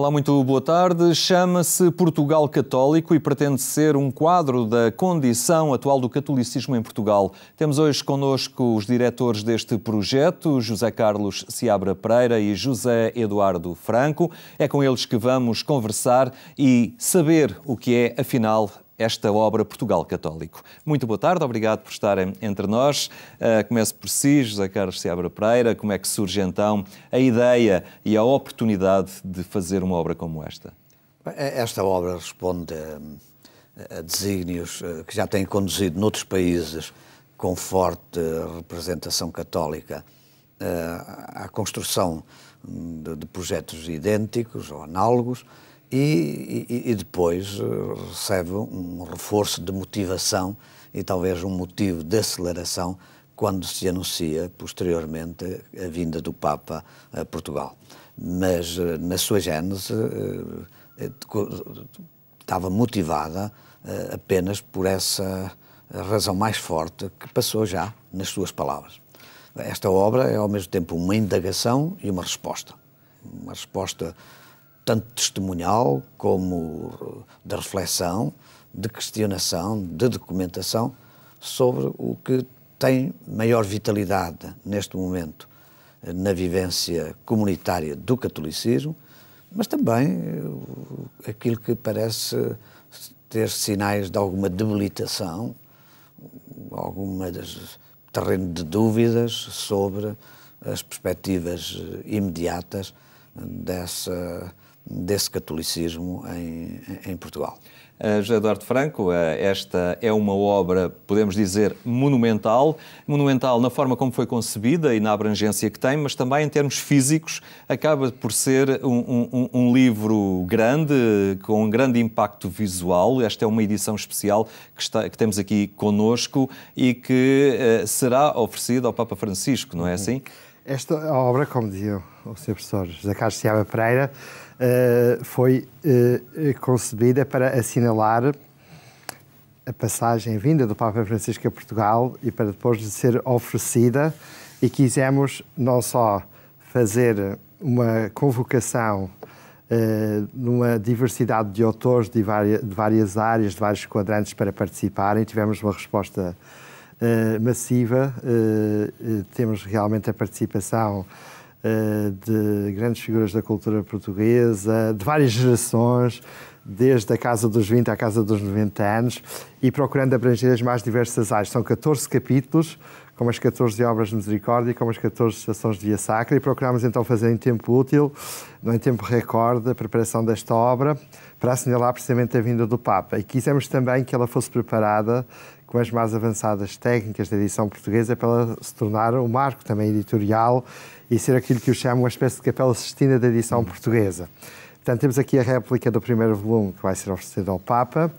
Olá, muito boa tarde. Chama-se Portugal Católico e pretende ser um quadro da condição atual do catolicismo em Portugal. Temos hoje connosco os diretores deste projeto, José Carlos Seabra Pereira e José Eduardo Franco. É com eles que vamos conversar e saber o que é, afinal, esta obra Portugal Católico. Muito boa tarde, obrigado por estarem entre nós. Começo por si, José Carlos Seabra Pereira. Como é que surge então a ideia e a oportunidade de fazer uma obra como esta? Esta obra responde a desígnios que já têm conduzido noutros países com forte representação católica à construção de projetos idênticos ou análogos, e depois recebe um reforço de motivação e talvez um motivo de aceleração quando se anuncia posteriormente a vinda do Papa a Portugal. Mas na sua gênese estava motivada apenas por essa razão mais forte que passou já nas suas palavras. Esta obra é ao mesmo tempo uma indagação e uma resposta. Uma resposta tanto testemunhal como de reflexão, de questionação, de documentação sobre o que tem maior vitalidade neste momento na vivência comunitária do catolicismo, mas também aquilo que parece ter sinais de alguma debilitação, alguma terreno de dúvidas sobre as perspectivas imediatas desse catolicismo em Portugal. José Eduardo Franco, esta é uma obra, podemos dizer, monumental na forma como foi concebida e na abrangência que tem, mas também em termos físicos acaba por ser um livro grande, com um grande impacto visual. Esta é uma edição especial que temos aqui connosco e que será oferecida ao Papa Francisco, não é assim? Esta obra, como dizia o Sr. Professor José Carlos Seabra Pereira, foi concebida para assinalar a passagem vinda do Papa Francisco a Portugal e para depois de ser oferecida, e quisemos não só fazer uma convocação numa diversidade de autores de várias áreas, de vários quadrantes para participarem. Tivemos uma resposta massiva, temos realmente a participação de grandes figuras da cultura portuguesa, de várias gerações, desde a casa dos 20 à casa dos 90 anos, e procurando abranger as mais diversas áreas. São 14 capítulos, como as 14 obras de misericórdia, como as 14 estações de Via Sacra, e procurámos então fazer em tempo útil, não em tempo recorde, a preparação desta obra, para assinalar precisamente a vinda do Papa. E quisemos também que ela fosse preparada com as mais avançadas técnicas da edição portuguesa para ela se tornar um marco também editorial e ser aquilo que eu chamo uma espécie de Capela Sistina da edição portuguesa. Portanto, temos aqui a réplica do primeiro volume que vai ser oferecido ao Papa,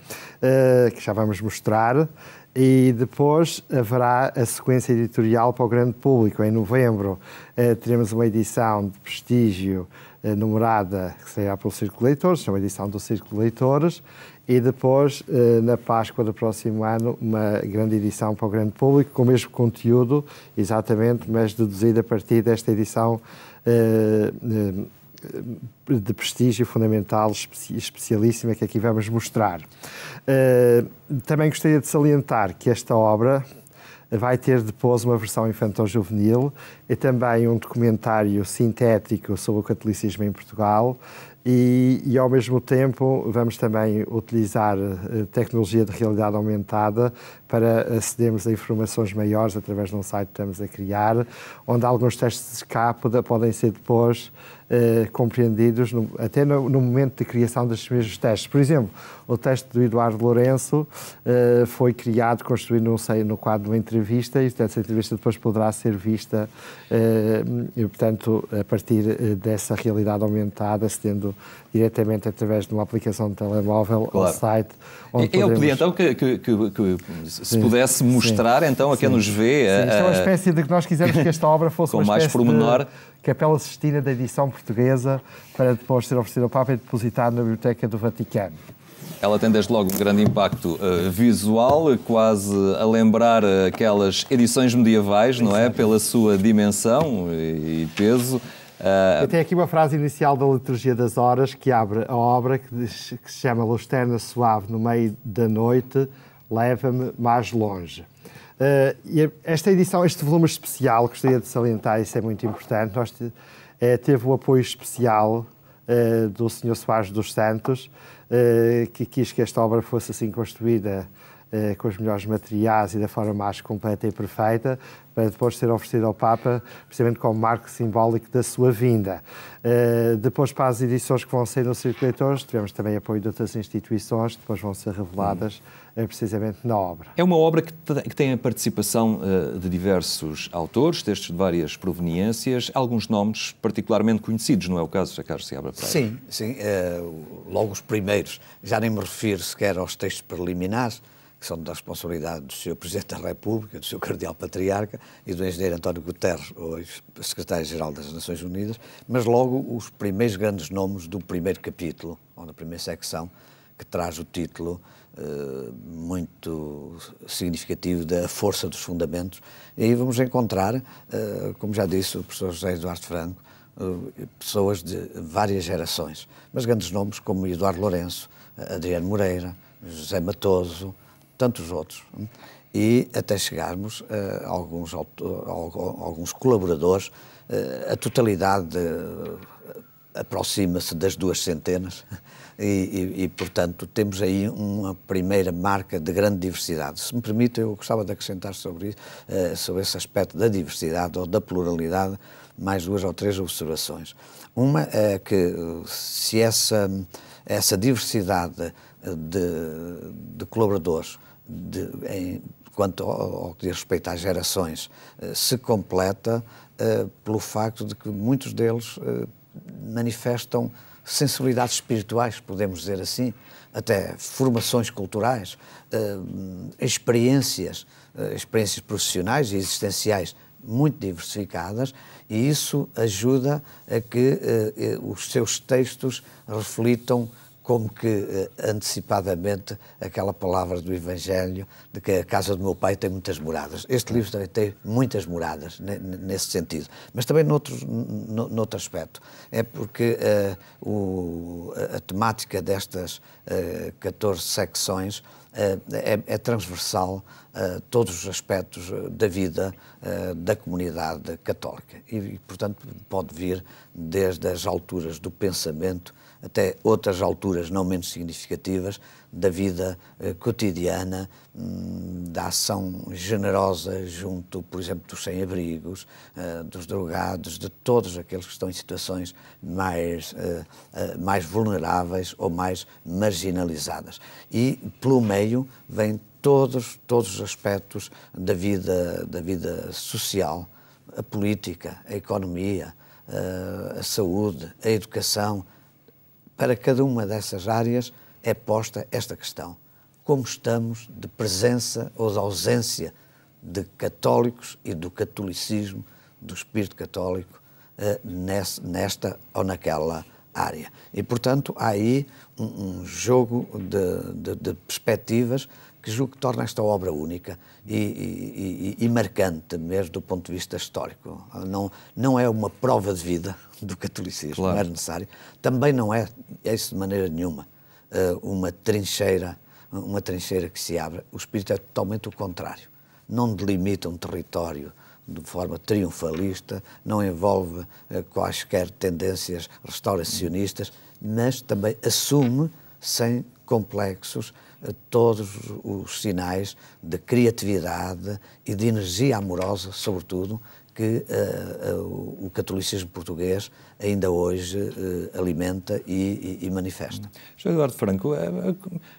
que já vamos mostrar, e depois haverá a sequência editorial para o grande público. Em novembro teremos uma edição de prestígio numerada, que sairá pelo Círculo Leitores, é uma edição do Círculo Leitores, e depois, na Páscoa do próximo ano, uma grande edição para o grande público, com o mesmo conteúdo, exatamente, mas deduzido a partir desta edição de prestígio fundamental, especialíssima, que aqui vamos mostrar. Também gostaria de salientar que esta obra vai ter depois uma versão infantil-juvenil e também um documentário sintético sobre o catolicismo em Portugal, e ao mesmo tempo vamos também utilizar tecnologia de realidade aumentada para acedermos a informações maiores através de um site que estamos a criar, onde alguns testes de escape podem ser depois compreendidos até no momento de criação destes mesmos testes. Por exemplo, o teste do Eduardo Lourenço foi criado, construído no quadro de uma entrevista, e essa entrevista depois poderá ser vista, portanto, a partir dessa realidade aumentada, acedendo diretamente através de uma aplicação de telemóvel, claro, ao site. Onde eu pedi então que se pudesse mostrar então a quem nos vê. Sim, isto é uma espécie de que nós quisermos que esta obra fosse com uma mais espécie pormenor de Capela Sistina da edição portuguesa, para depois ser oferecida ao Papa e depositada na Biblioteca do Vaticano. Ela tem desde logo um grande impacto visual, quase a lembrar aquelas edições medievais, não é? Pela sua dimensão e peso. Eu tenho aqui uma frase inicial da Liturgia das Horas que abre a obra, que se chama Lusterna Suave no meio da noite, leva-me mais longe. E esta edição, este volume especial, gostaria de salientar, isso é muito importante, teve o apoio especial do Sr. Soares dos Santos, que quis que esta obra fosse assim construída com os melhores materiais e da forma mais completa e perfeita, para depois ser oferecida ao Papa, precisamente como marco simbólico da sua vinda. Depois, para as edições que vão sair no Círculo de Leitores, tivemos também apoio de outras instituições, que depois vão ser reveladas precisamente na obra. É uma obra que tem a participação de diversos autores, textos de várias proveniências, alguns nomes particularmente conhecidos, não é o caso, José Carlos Seabra Pereira? Sim. Logo os primeiros, já nem me refiro sequer aos textos preliminares, que são da responsabilidade do Sr. Presidente da República, do Sr. Cardeal Patriarca e do Engenheiro António Guterres, hoje Secretário-Geral das Nações Unidas, mas logo os primeiros grandes nomes do primeiro capítulo, ou da primeira secção, que traz o título muito significativo da Força dos Fundamentos. E aí vamos encontrar, como já disse o professor José Eduardo Franco, pessoas de várias gerações, mas grandes nomes como Eduardo Lourenço, Adriano Moreira, José Matoso, tantos outros, e até chegarmos a alguns colaboradores, a totalidade aproxima-se das 200 e, portanto, temos aí uma primeira marca de grande diversidade. Se me permite, eu gostava de acrescentar sobre isso, sobre esse aspecto da diversidade ou da pluralidade, mais 2 ou 3 observações. Uma é que se essa diversidade de colaboradores, quanto ao que diz respeito às gerações, se completa pelo facto de que muitos deles manifestam sensibilidades espirituais, podemos dizer assim, até formações culturais, experiências profissionais e existenciais muito diversificadas, e isso ajuda a que os seus textos reflitam como que antecipadamente aquela palavra do Evangelho de que a casa do meu pai tem muitas moradas. Este livro também tem muitas moradas nesse sentido, mas também noutro aspecto. É porque a temática destas 14 secções é transversal a todos os aspectos da vida da comunidade católica e, portanto, pode vir desde as alturas do pensamento até outras alturas não menos significativas da vida cotidiana, da ação generosa junto, por exemplo, dos sem-abrigos, dos drogados, de todos aqueles que estão em situações mais vulneráveis ou mais marginalizadas. E, pelo meio, vêm todos os aspectos da vida social, a política, a economia, a saúde, a educação. Para cada uma dessas áreas é posta esta questão. Como estamos de presença ou de ausência de católicos e do catolicismo, do espírito católico, nesta ou naquela área. E, portanto, há aí um jogo de perspectivas que julgo que torna esta obra única e marcante mesmo do ponto de vista histórico. Não é uma prova de vida do catolicismo, claro. Não era necessário. Também não é isso de maneira nenhuma, uma trincheira que se abre. O espírito é totalmente o contrário. Não delimita um território de forma triunfalista, não envolve quaisquer tendências restauracionistas, mas também assume, sem complexos, todos os sinais de criatividade e de energia amorosa, sobretudo, que o catolicismo português ainda hoje alimenta e manifesta. José Eduardo Franco,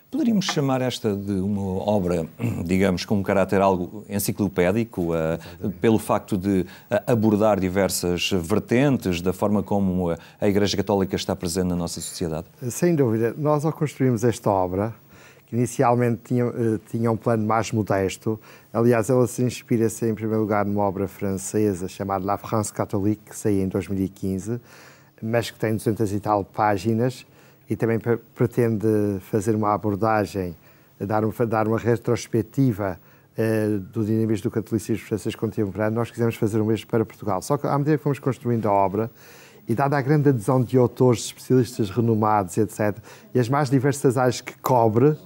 poderíamos chamar esta de uma obra, digamos, com um caráter algo enciclopédico, pelo facto de abordar diversas vertentes da forma como a Igreja Católica está presente na nossa sociedade? Sem dúvida. Nós, ao construirmos esta obra, que inicialmente tinha um plano mais modesto. Aliás, ela se inspira-se, em primeiro lugar, numa obra francesa chamada La France Catholique, que saiu em 2015, mas que tem 200 e tal páginas e também pretende fazer uma abordagem, dar uma retrospectiva do dinamismo do catolicismo francês contemporâneo. Nós quisemos fazer o mesmo para Portugal. Só que, à medida que fomos construindo a obra e dada a grande adesão de autores, especialistas renomados, etc., e as mais diversas áreas que cobre,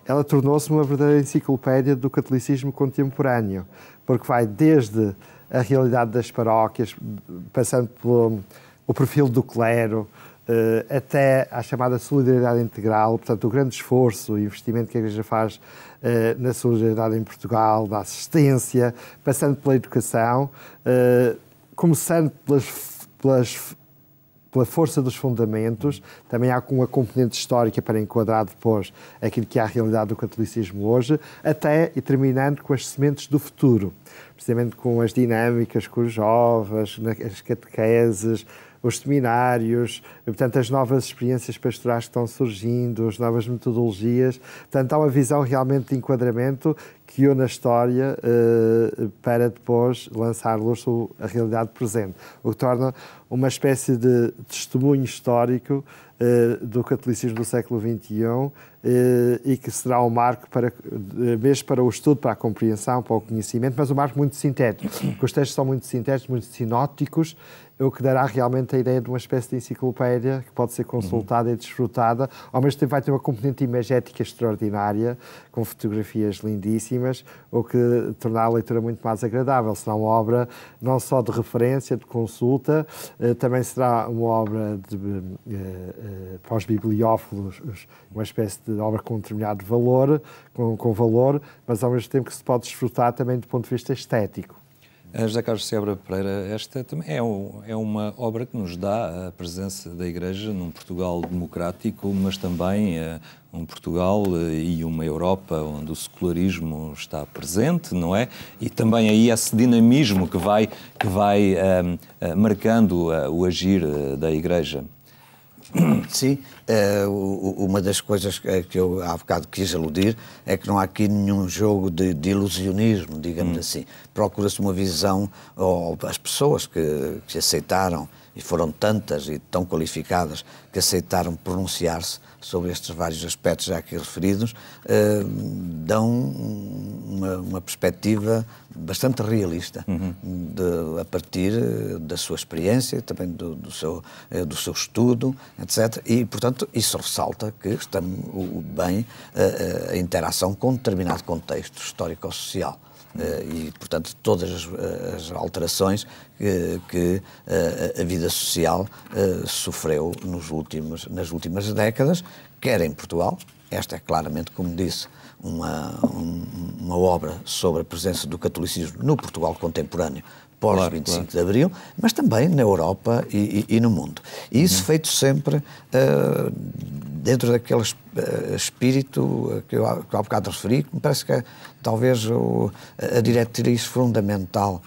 ela tornou-se uma verdadeira enciclopédia do catolicismo contemporâneo, porque vai desde a realidade das paróquias, passando pelo perfil do clero, até à chamada solidariedade integral, portanto, o grande esforço e investimento que a Igreja faz na solidariedade em Portugal, da assistência, passando pela educação, começando pela força dos fundamentos, também há uma componente histórica para enquadrar depois aquilo que é a realidade do catolicismo hoje, até e terminando com as sementes do futuro, precisamente com as dinâmicas, com os jovens, as catequeses, os seminários, portanto, as novas experiências pastorais que estão surgindo, as novas metodologias. Portanto, há uma visão realmente de enquadramento que une a história para depois lançar luz sobre a realidade presente, o que torna uma espécie de testemunho histórico do catolicismo do século XXI e que será um marco mesmo para o estudo, para a compreensão, para o conhecimento, mas um marco muito sintético, porque os textos são muito sintéticos, muito sinóticos, o que dará realmente a ideia de uma espécie de enciclopédia que pode ser consultada e desfrutada. Ao mesmo tempo vai ter uma componente imagética extraordinária, com fotografias lindíssimas, o que tornará a leitura muito mais agradável. Será uma obra não só de referência, de consulta, também será uma obra para os bibliófilos, uma espécie de obra com um determinado valor, com valor, mas ao mesmo tempo que se pode desfrutar também do ponto de vista estético. José Carlos Seabra Pereira, esta também é uma obra que nos dá a presença da Igreja num Portugal democrático, mas também um Portugal e uma Europa onde o secularismo está presente, não é? E também aí esse dinamismo que vai marcando o agir da Igreja. Sim, uma das coisas que eu há bocado quis aludir é que não há aqui nenhum jogo de ilusionismo, digamos assim. Procura-se uma visão, ou as pessoas que aceitaram, e foram tantas e tão qualificadas, que aceitaram pronunciar-se sobre estes vários aspectos já aqui referidos, dão uma perspectiva bastante realista, a partir da sua experiência, também do seu estudo, etc. E, portanto, isso ressalta que estamos bem a interação com um determinado contexto histórico-social. E, portanto, todas as alterações que a vida social sofreu nas últimas décadas, quer em Portugal, esta é claramente, como disse, uma obra sobre a presença do catolicismo no Portugal contemporâneo, pós 25 de Abril, mas também na Europa e no mundo. E isso feito sempre dentro daquele espírito que eu há bocado referi, que me parece que é talvez a diretriz fundamental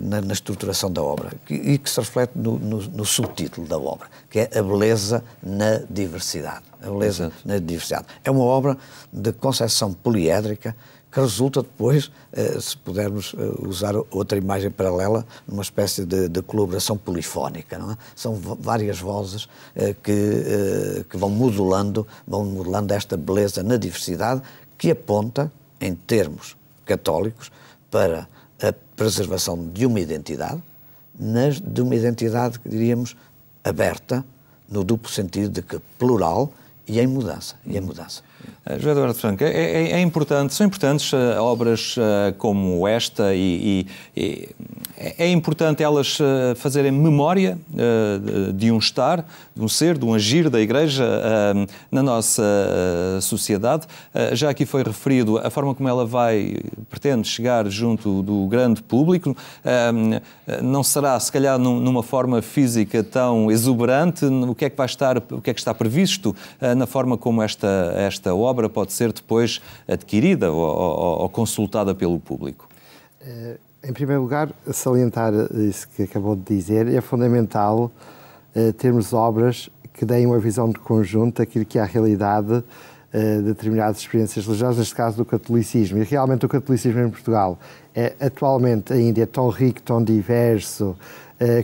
na estruturação da obra e que se reflete no subtítulo da obra, que é a beleza na diversidade. A beleza na diversidade. É uma obra de concepção poliédrica que resulta depois, se pudermos usar outra imagem paralela, numa espécie de colaboração polifónica, não é? São várias vozes que vão modelando esta beleza na diversidade, que aponta, em termos católicos, para a preservação de uma identidade, de uma identidade que diríamos aberta, no duplo sentido de que plural e em mudança. José Eduardo Franco, são importantes obras como esta e é importante elas fazerem memória de um estar, de um ser, de um agir da Igreja na nossa sociedade. Já aqui foi referido a forma como ela pretende chegar junto do grande público. Não será, se calhar, numa forma física tão exuberante. O que é que está previsto na forma como esta obra pode ser depois adquirida ou consultada pelo público? Em primeiro lugar, salientar isso que acabou de dizer, é fundamental termos obras que deem uma visão de conjunto daquilo que é a realidade de determinadas experiências religiosas, neste caso do catolicismo. E realmente o catolicismo em Portugal é atualmente ainda tão rico, tão diverso,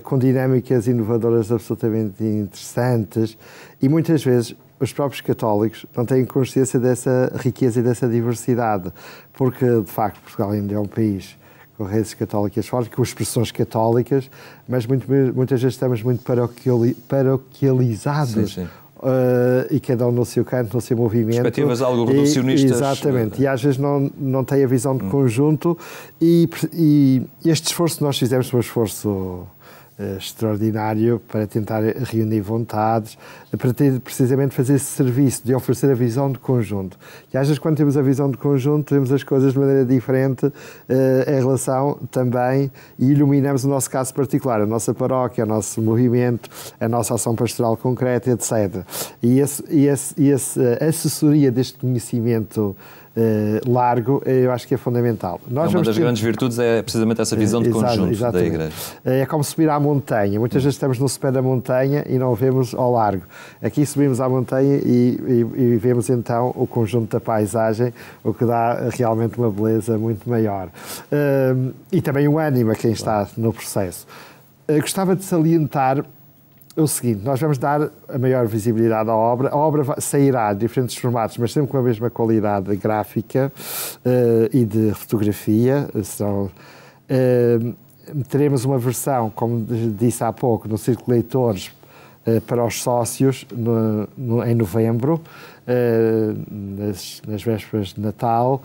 com dinâmicas inovadoras absolutamente interessantes e muitas vezes os próprios católicos não têm consciência dessa riqueza e dessa diversidade, porque de facto Portugal ainda é um país com raízes católicas fortes, com expressões católicas, mas muitas vezes estamos muito paroquializados. Sim. E cada um no seu canto, no seu movimento. Perspectivas algo reducionistas. Exatamente, e às vezes não tem a visão de conjunto, e este esforço que nós fizemos foi um esforço extraordinário para tentar reunir vontades, para precisamente fazer esse serviço de oferecer a visão de conjunto. E às vezes, quando temos a visão de conjunto, temos as coisas de maneira diferente em relação também, e iluminamos o nosso caso particular, a nossa paróquia, o nosso movimento, a nossa ação pastoral concreta, etc. E essa assessoria deste conhecimento largo, eu acho que é fundamental. Uma das grandes virtudes é precisamente essa visão de conjunto da Igreja. É como subir à montanha. Muitas vezes estamos no sopé da montanha e não vemos ao largo. Aqui subimos à montanha e vemos então o conjunto da paisagem, o que dá realmente uma beleza muito maior. E também um ânimo a quem está no processo. Gostava de salientar o seguinte: nós vamos dar a maior visibilidade à obra. A obra sairá de diferentes formatos, mas sempre com a mesma qualidade gráfica e de fotografia. Teremos uma versão, como disse há pouco, no Círculo de Leitores para os sócios em novembro, nas vésperas de Natal,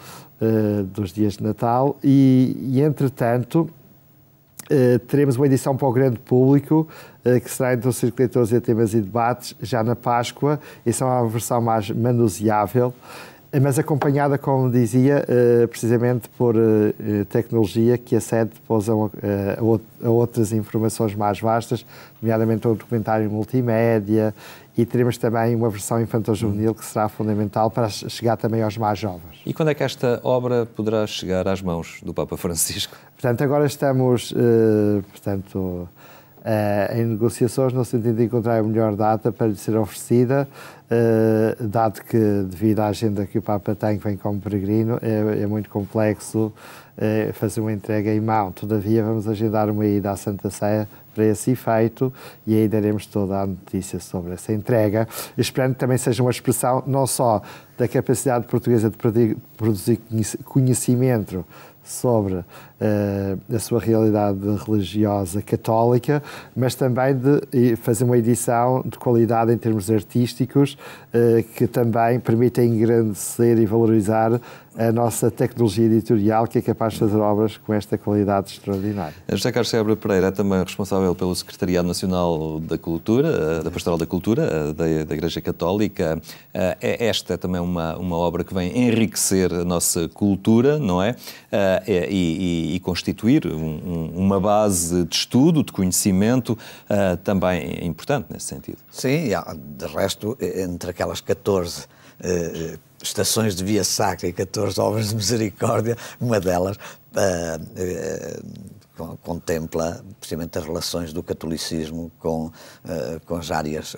dos dias de Natal, e entretanto teremos uma edição para o grande público, que será entre o Círculo de Leitores e Temas e Debates, já na Páscoa. Essa é uma versão mais manuseável, mas acompanhada, como dizia, precisamente por tecnologia que acede depois a outras informações mais vastas, nomeadamente um documentário multimédia, e teremos também uma versão infantil-juvenil que será fundamental para chegar também aos mais jovens. E quando é que esta obra poderá chegar às mãos do Papa Francisco? Portanto, agora estamos em negociações no sentido de encontrar a melhor data para lhe ser oferecida, dado que, devido à agenda que o Papa tem, que vem como peregrino, é muito complexo fazer uma entrega em mão. Todavia, vamos agendar uma ida à Santa Sé para esse efeito, e aí daremos toda a notícia sobre essa entrega, esperando que também seja uma expressão não só da capacidade portuguesa de produzir conhecimento sobre a sua realidade religiosa católica, mas também de fazer uma edição de qualidade em termos artísticos, que também permita engrandecer e valorizar a nossa tecnologia editorial, que é capaz de fazer obras com esta qualidade extraordinária. José Carlos Seabra Pereira é também responsável pelo Secretariado Nacional da Cultura, da Pastoral da Cultura, da Igreja Católica. Esta é também uma obra que vem enriquecer a nossa cultura, não é? E constituir uma base de estudo, de conhecimento, também importante nesse sentido. Sim, de resto, entre aquelas 14 estações de Via Sacra e 14 obras de misericórdia, uma delas contempla precisamente as relações do catolicismo com as áreas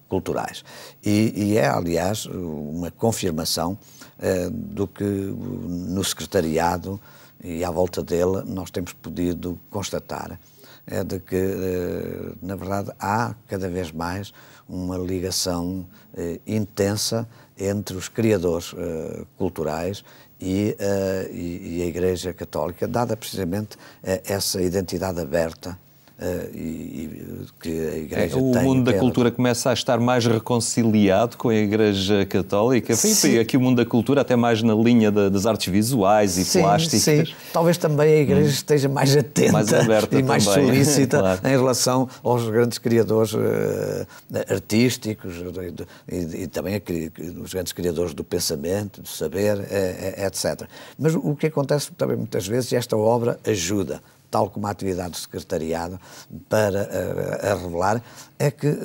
culturais. E é, aliás, uma confirmação do que no secretariado e à volta dele nós temos podido constatar, de que, na verdade, há cada vez mais uma ligação intensa entre os criadores culturais e a Igreja Católica, dada precisamente essa identidade aberta que a Igreja tem. O mundo da cultura começa a estar mais reconciliado com a Igreja Católica. Enfim, aqui o mundo da cultura até mais na linha das artes visuais e plásticas. Sim. Talvez também a Igreja esteja mais atenta, mais aberta e mais solícita claro. Em relação aos grandes criadores artísticos e também os grandes criadores do pensamento, do saber, etc. Mas o que acontece também muitas vezes, esta obra ajuda, tal como a atividade do secretariado, para a revelar, é que,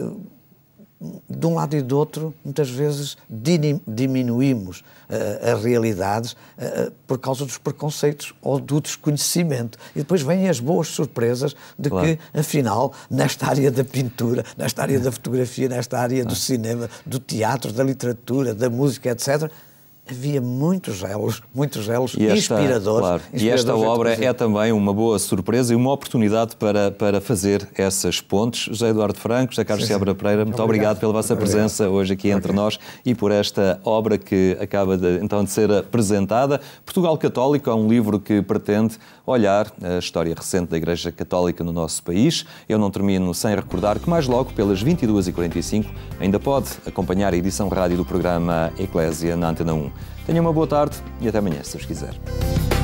de um lado e do outro, muitas vezes diminuímos as realidades por causa dos preconceitos ou do desconhecimento. E depois vêm as boas surpresas de claro. Que, afinal, nesta área da pintura, nesta área da fotografia, nesta área do cinema, do teatro, da literatura, da música, etc., havia muitos elos inspiradores. Claro, e esta obra é também uma boa surpresa e uma oportunidade para fazer essas pontes. José Eduardo Franco, José Carlos Seabra Pereira, muito obrigado pela vossa presença hoje aqui entre nós e por esta obra que acaba de ser apresentada. Portugal Católico é um livro que pretende olhar a história recente da Igreja Católica no nosso país. Eu não termino sem recordar que mais logo, pelas 22h45, ainda pode acompanhar a edição rádio do programa Eclésia na Antena 1. Tenha uma boa tarde e até amanhã, se Deus quiser.